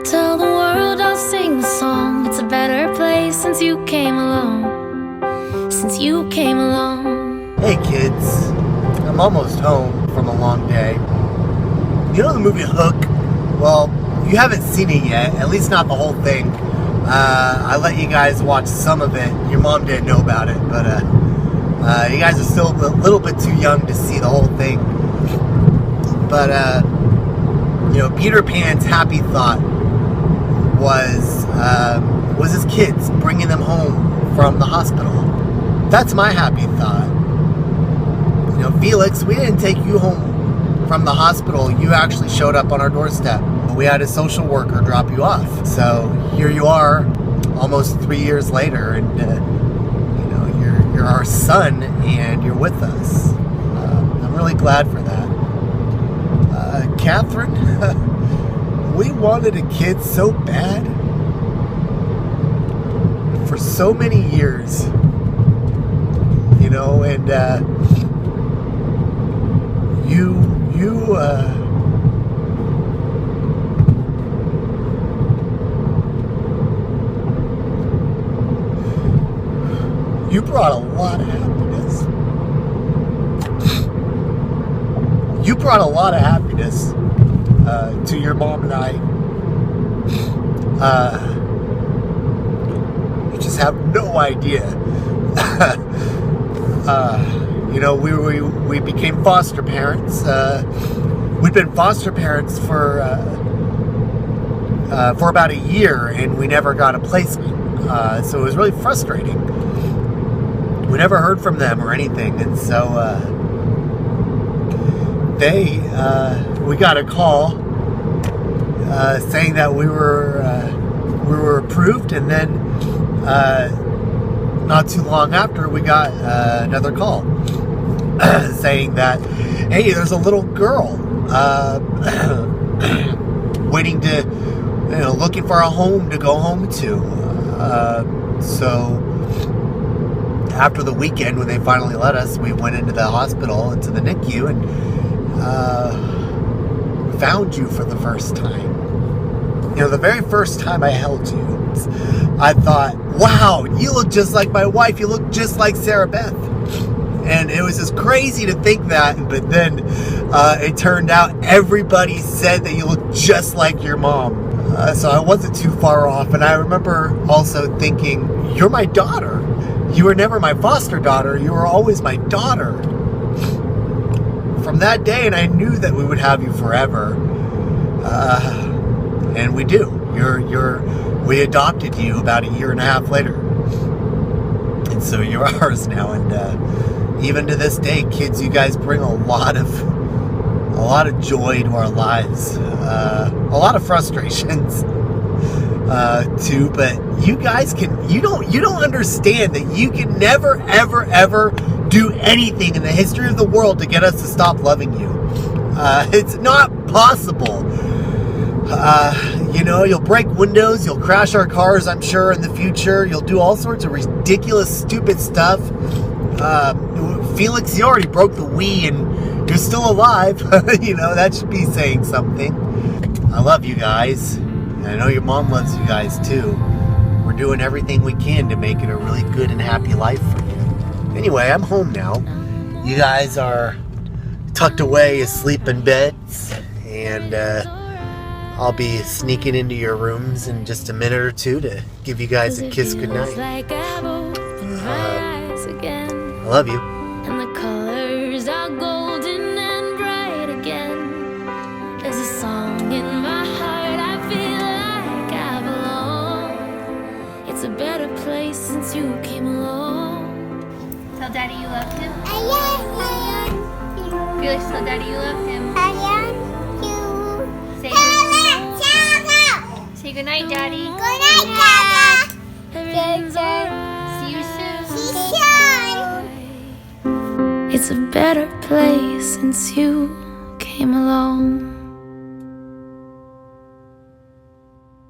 Tell the world I'll sing the song. It's a better place since you came along. Since you came along. Hey kids, I'm almost home from a long day. You know the movie Hook? Well, you haven't seen it yet, at least not the whole thing. I let you guys watch some of it. Your mom didn't know about it, but you guys are still a little bit too young to see the whole thing. But, Peter Pan's happy thought was his kids, bringing them home from the hospital. That's my happy thought. Felix, we didn't take you home from the hospital. You actually showed up on our doorstep. We had a social worker drop you off. So here you are, almost 3 years later, and you're our son, and you're with us. I'm really glad for that. Catherine, we wanted a kid so bad for so many years, and you brought a lot of happiness. You brought a lot of happiness to your mom and I. You just have no idea. We became foster parents. We'd been foster parents for about a year, and we never got a placement. So it was really frustrating. We never heard from them or anything, and so we got a call saying that we were approved, and then not too long after we got another call saying that, hey, there's a little girl waiting to, looking for a home to go home to. So after the weekend, when they finally let us, we went into the hospital, into the NICU, and found you for the first time. The very first time I held you, I thought, wow, you look just like my wife. You look just like Sarah Beth. And it was just crazy to think that. But then it turned out everybody said that you look just like your mom. So I wasn't too far off. And I remember also thinking, you're my daughter. You were never my foster daughter. You were always my daughter. From that day, and I knew that we would have you forever. And we do. We adopted you about a year and a half later. And so you're ours now. And even to this day, kids, you guys bring a lot of joy to our lives. A lot of frustrations too, but you guys you don't understand that you can never, ever, ever do anything in the history of the world to get us to stop loving you. It's not possible. You'll break windows, you'll crash our cars, I'm sure, in the future. You'll do all sorts of ridiculous, stupid stuff. Felix, you already broke the Wii and you're still alive. That should be saying something. I love you guys. And I know your mom loves you guys too. We're doing everything we can to make it a really good and happy life for you. Anyway, I'm home now. You guys are tucked away asleep in beds, and I'll be sneaking into your rooms in just a minute or two to give you guys a kiss goodnight. I love you. And the colors are golden and bright again. There's a song in my heart, I feel like I belong. It's a better place since you came along. Tell Daddy you love him. I love you. Felix, tell Daddy you love him. I love you. Say, say goodnight, Daddy. Good night, Dada. Everything's alright. See you soon. See you soon. It's a better place since you came along.